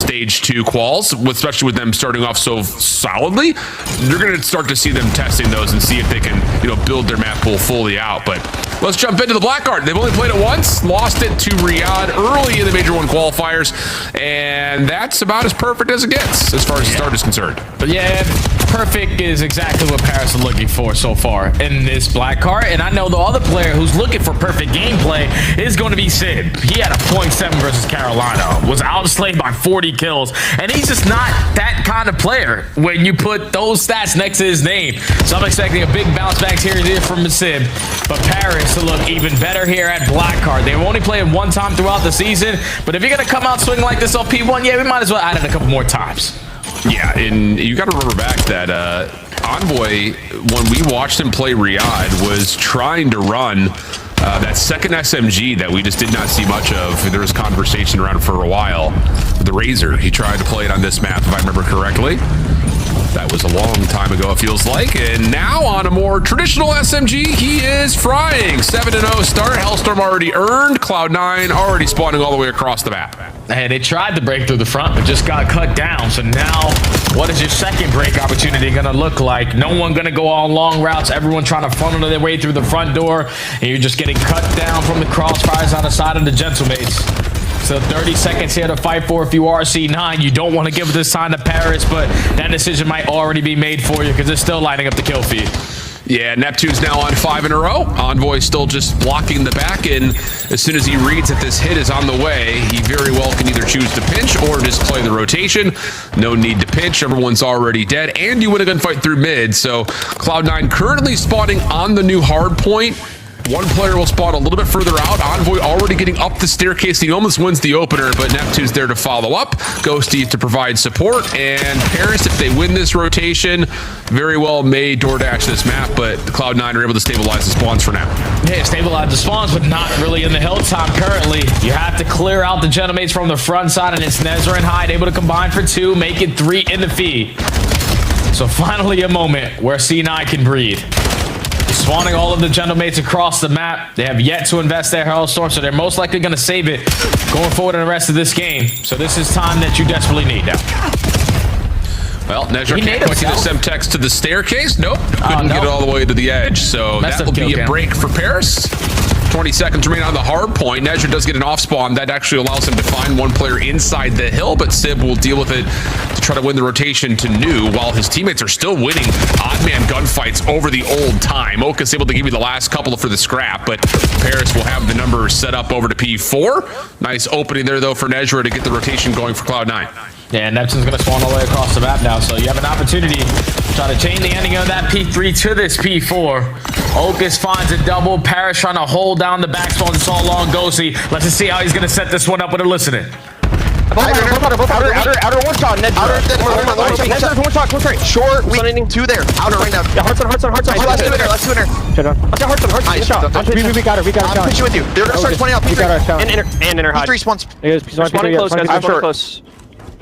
stage 2 quals, especially with them starting off so solidly. You're going to start to see them testing those and see if they can, build their map pool fully out. But let's jump into the Blackheart. They've only played it once, lost it to Riyadh early in the Major 1 qualifiers, and that's about as perfect as it gets as far as the start is concerned. But yeah, perfect is exactly what Paris is looking for so far in this Blackheart. And I know the other player who's looking for perfect gameplay is going to be Sid. He had a 0.7 versus Carolina, was outslayed by 40 kills, and he's just not that kind of player when you put those stats next to his name. So I'm expecting a big bounce back here and there from Sid, but Paris to look even better here at Blackheart. They've only played one time throughout the season, but if you're going to come out swinging like this on P1, yeah, we might as well add it a couple more times. Yeah, and you got to remember back that Envoy, when we watched him play Riyadh, was trying to run that second SMG that we just did not see much of. There was conversation around for a while. The Razor, he tried to play it on this map, if I remember correctly. That was a long time ago, it feels like. And now on a more traditional SMG, he is frying. 7-0 start. Hellstorm already earned. Cloud9 already spawning all the way across the map. Hey, they tried to break through the front, but just got cut down. So now, what is your second break opportunity going to look like? No one going to go on long routes. Everyone trying to funnel their way through the front door. And you're just getting cut down from the crossfires on the side of the Gentlemates. So 30 seconds here to fight for if you are C9. You don't want to give this time to Paris, but that decision might already be made for you because it's still lining up the kill feed. Yeah, Neptune's now on 5 in a row. Envoy still just blocking the back, and as soon as he reads that this hit is on the way, he very well can either choose to pinch or just play the rotation. No need to pinch. Everyone's already dead, and you win a gunfight through mid. So Cloud9 currently spawning on the new Hardpoint. One player will spawn a little bit further out. Envoy already getting up the staircase. He almost wins the opener, but Neptune's there to follow up. Ghosty to provide support. And Paris, if they win this rotation, very well may DoorDash this map, but the Cloud9 are able to stabilize the spawns for now. Yeah, stabilize the spawns, but not really in the hill time currently. You have to clear out the Gentlemates from the front side, and it's Nezra and Hyde able to combine for 2, make it 3 in the feed. So finally a moment where C9 can breathe. Spawning all of the Gentlemates across the map. They have yet to invest their Hellstorm, so they're most likely going to save it going forward in the rest of this game. So this is time that you desperately need now. Well, Nezra can't quite get the Semtex to the staircase. Nope. Couldn't get it all the way to the edge. So that will be a break for Paris. 20 seconds remain on the hard point. Nezra does get an off spawn. That actually allows him to find one player inside the hill, but Sib will deal with it to try to win the rotation to new while his teammates are still winning odd man gunfights over the old time. Oka's able to give you the last couple for the scrap, but Paris will have the numbers set up over to P4. Nice opening there, though, for Nezra to get the rotation going for Cloud9. Yeah, Neptune's going to spawn all the way across the map now, so you have an opportunity to try to change the ending of that P3 to this P4. Ocus finds a double. Paris trying to hold down the back spawn. It's all long Ghosty. Let's just see how he's going to set this one up with a listening. Outer one shot, Ned. Outer one shot, close right. Short, weak, 2 there. Outer right now. Yeah, hearts on. Let's do it. Shut up. Let's get hearts on. Nice shot. We got her. I'm pitching with you. They're gonna start spawning out. And inner hide. P3 spawns. Spawning close, guys. I'm sure. Close.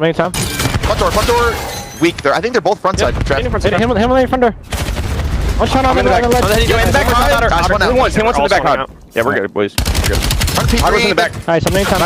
Main time. Front door. Weak. I think they're both front side. Him on the front door. One shot on the ledge. In the back hide. He wants in the back hide. Yeah, we're good, boys. We're good. I was in the back. Nice, I'm main time.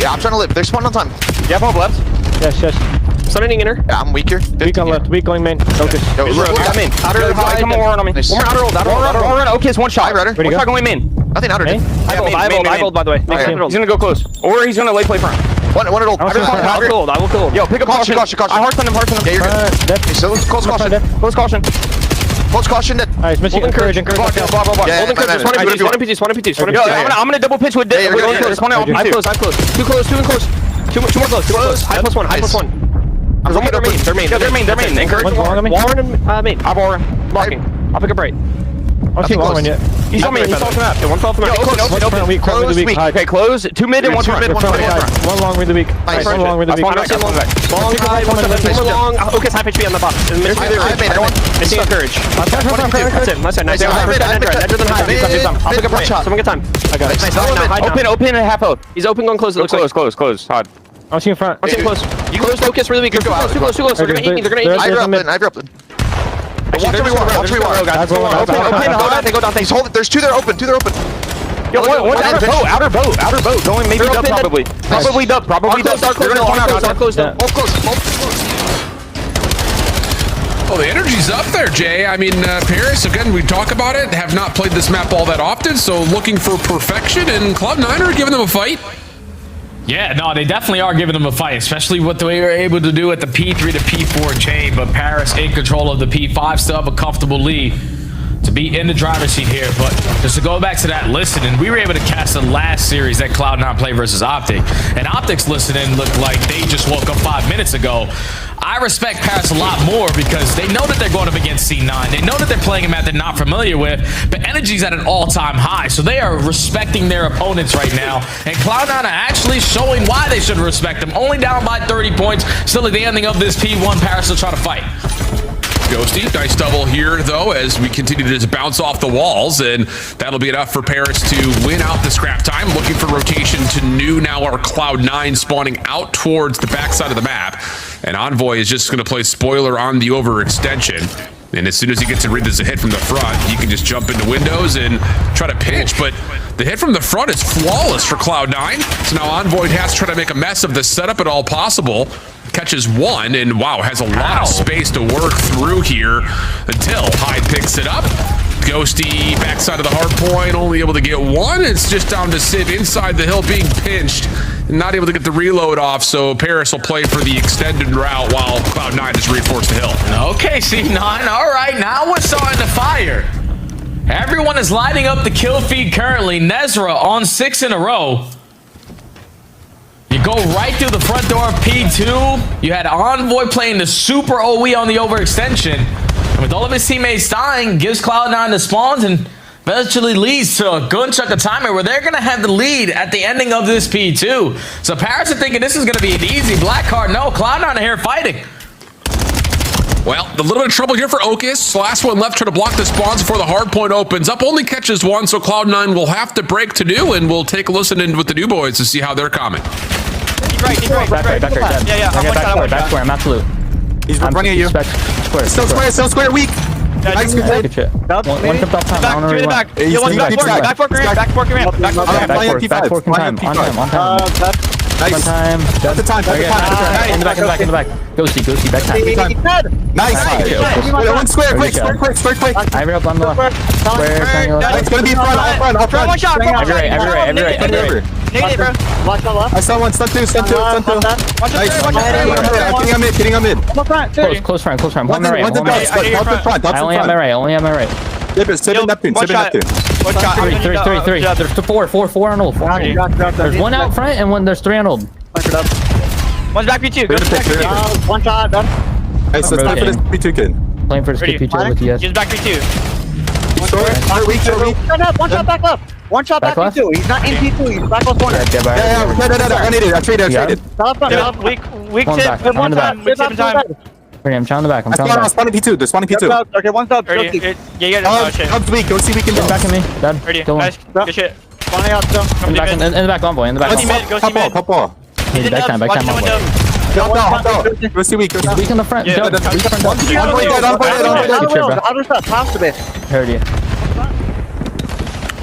Yeah, I'm trying to live. They're spawning on time. Yeah, bomb left. Yes. Stunning inner. Yeah, I'm weak here. Weak on left. Weak going main. Focus. I'm in. Outer hide. Come on me. One more outer roll. Okay, it's one shot. One shot going main. Nothing outer. I hold, by the way. He's gonna go close. Or he's gonna lay play front. One at old. I will kill him. Yo, pick up caution. I hearts on him. Yeah, you're good. So close caution. Close caution. Alright, missing encourage. Holding close. One PT. I'm gonna double pitch with I'm close. Too close. Two more close. High plus one. They're main. Encourage. Warren and main. I'm Warren. Blocking. I'll pick up right. I'm too long yet. He's on me. He's off the map. One fell from the map. Close. Okay, close. 2 mid and 1 front. One long with the weak. One long with the weak. Long high. One long. Okay, high pitch B on the bottom. Missing encourage. That's it. Nice. Edger than high. I'll pick up right. Someone get time. I got it. Open and half out. He's open going close. It looks like. Close. Hard. I'm seeing front. I'm seeing close. You close focus really weak. Too close. They're gonna eat me. I dropped in. Watch every wall. Open. They go down. There's 2 there open. Yo, one outer boat. Going maybe dub probably. Probably dub. Close. Well, the energy's up there, Jay. I mean, Paris, again, we talk about it, have not played this map all that often, so looking for perfection, and Cloud9 are giving them a fight. Yeah, no, they definitely are giving them a fight, especially what they were able to do at the P3 to P4 chain, but Paris in control of the P5, still have a comfortable lead to be in the driver's seat here. But just to go back to that listening, we were able to catch the last series that Cloud9 played versus Optic, and Optic's listening looked like they just woke up 5 minutes ago. I respect Paris a lot more because they know that they're going up against C9. They know that they're playing a map they're not familiar with, but energy's at an all-time high, so they are respecting their opponents right now, and Cloud9 are actually showing why they should respect them. Only down by 30 points, still at the ending of this P1. Paris will try to fight. Ghosty, nice double here, though, as we continue to just bounce off the walls, and that'll be enough for Paris to win out the scrap time. Looking for rotation to new, now our Cloud9 spawning out towards the backside of the map, and Envoy is just going to play spoiler on the overextension. And as soon as he gets to read this a hit from the front, he can just jump into windows and try to pinch, but the hit from the front is flawless for Cloud9. So now Envoy has to try to make a mess of the setup at all possible. Catches one, and wow, has a lot of space to work through here until Hyde picks it up. Ghosty, backside of the Hardpoint, only able to get one. It's just down to Civ inside the hill being pinched, and not able to get the reload off, so Paris will play for the extended route while Cloud9 just reinforced the hill. Okay, C9, all right, now we're starting to fire. Everyone is lighting up the kill feed currently. Nezra on 6 in a row. You go right through the front door of P2. You had Envoy playing the super OE on the overextension. And with all of his teammates dying, gives Cloud9 the spawns and eventually leads to a good chunk of timer where they're going to have the lead at the ending of this P2. So Paris are thinking this is going to be an easy Blackheart. No, Cloud9 are here fighting. Well, a little bit of trouble here for Okus. Last one left, trying to block the spawns before the Hardpoint opens up. Only catches one, so Cloud9 will have to break to new, and we'll take a listen in with the new boys to see how they're coming. Keep right. Yeah. I'm absolute. He's running at you. Still square, weak. Nice, good shit. One jump off time. Back, give it back. Yo, one's back fork ramp. Back fork ramp. Back fork on time. Nice. On time. That's the time. In the back. Ghosty, back time. Nice. One square, quick. I up on the left. Square, It's gonna be front. Front one shot. Every right. Negative, bro. Watch my left. I saw one. Stun two. Nice. Hitting on mid. Close front. On my right. One's in front. I only have my right. Save Neptune. One shot. Three. There's four on old. There's one out front and there's three on old. One's back P2. One shot, done. Nice, let's play for this P2 kid. Playing for this P2 with you. He's back P2. Weak. One shot back left. One shot back left? P2. He's not in P2. He's back left corner. No. I traded. Stop front. Weak One's tip. back. One time. Weak tip in time. I'm trying the back. I'm spawning P2. They're spawning P2. Okay, one stop. Yeah. Shit. Hub's weak. Go see we can Get back at me. Dead. Ready. Kill him. Nice. Good shit. Spawning out still. In the back, Envoy. In the back. Go see mid. Pop ball. He's back time. Envoy. Hop out. Go see weak. Weak in the front. Yeah. Weak front. Other stuff. Pass to bit. Heard you.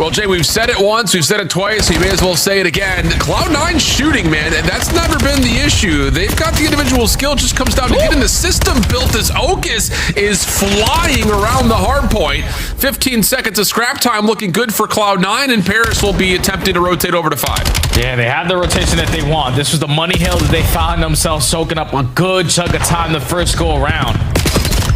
Well, Jay, we've said it once, we've said it twice, so you may as well say it again. Cloud9 shooting, man, that's never been the issue. They've got the individual skill, just comes down to getting the system built as Okus is flying around the Hardpoint. 15 seconds of scrap time looking good for Cloud9, and Paris will be attempting to rotate over to 5. Yeah, they have the rotation that they want. This was the money hill that they found themselves soaking up a good chunk of time the first go around.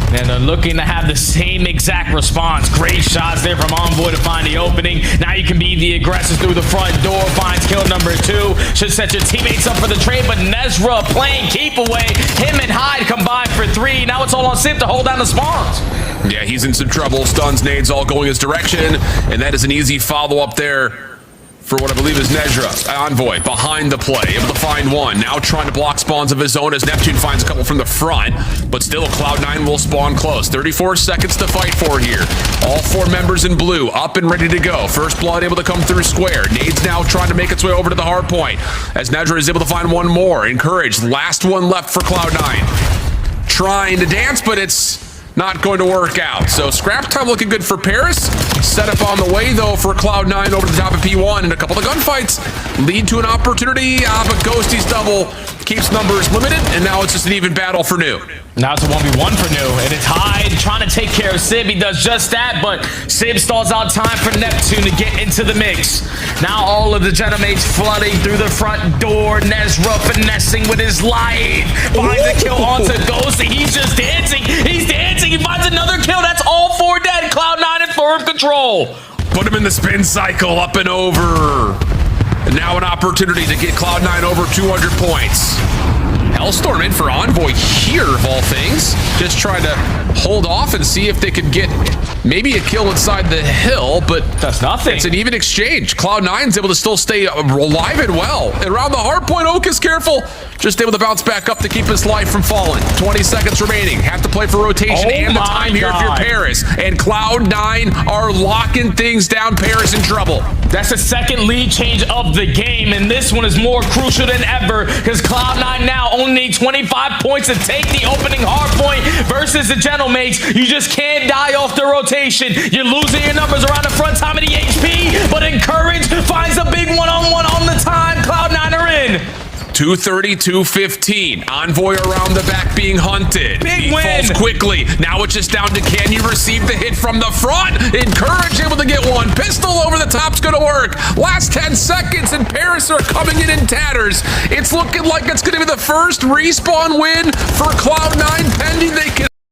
And they're looking to have the same exact response. Great shots there from Envoy to find the opening. Now you can be the aggressors through the front door. Finds kill number 2. Should set your teammates up for the trade, but Nezra playing keep away. Him and Hyde combined for 3. Now it's all on Civ to hold down the spawns. Yeah, he's in some trouble. Stuns, nades all going his direction, and that is an easy follow-up there for what I believe is Nezra. Envoy behind the play, able to find one. Now trying to block spawns of his own as Neptune finds a couple from the front, but still Cloud9 will spawn close. 34 seconds to fight for here. All 4 members in blue up and ready to go. First blood able to come through square. Nades now trying to make its way over to the hard point as Nezra is able to find one more. Encouraged, last one left for Cloud9. Trying to dance, but it's not going to work out. So scrap time looking good for Paris. Setup on the way, though, for Cloud9 over the top of P1, and a couple of gunfights lead to an opportunity, but Ghosty's double keeps numbers limited, and now it's just an even battle for New. Now it's a 1v1 for New, and it's Hyde trying to take care of Sib. He does just that, but Sib stalls out time for Neptune to get into the mix. Now all of the Gentlemates flooding through the front door. Nezra finessing with his life. Finds a kill onto Ghosty. He's just dancing. He's dancing. He finds another kill. That's all 4 dead. Cloud9 in firm control. Put him in the spin cycle, up and over. And now an opportunity to get Cloud9 over 200 points. Hellstorm in for Envoy here, of all things. Just trying to hold off and see if they could get maybe a kill inside the hill, but that's nothing. It's an even exchange. Cloud9's able to still stay alive and well. And around the hardpoint, Oak is careful. Just able to bounce back up to keep his life from falling. 20 seconds remaining. Have to play for rotation and the time here if you're Paris. And Cloud9 are locking things down. Paris in trouble. That's the second lead change of the game, and this one is more crucial than ever because Cloud9 now only need 25 points to take the opening hardpoint versus the Gentlemates. You just can't die off the rotation. You're losing your numbers around the front time of the HP, but Encourage finds a big one-on-one on the time. Cloud9 are in. 230, 215. Envoy around the back being hunted. Big win. Falls quickly. Now it's just down to can you receive the hit from the front? Encourage able to get one. Pistol over the top's gonna work. Last 10 seconds and Paris are coming in tatters. It's looking like it's gonna be the first respawn win for Cloud9 pending they can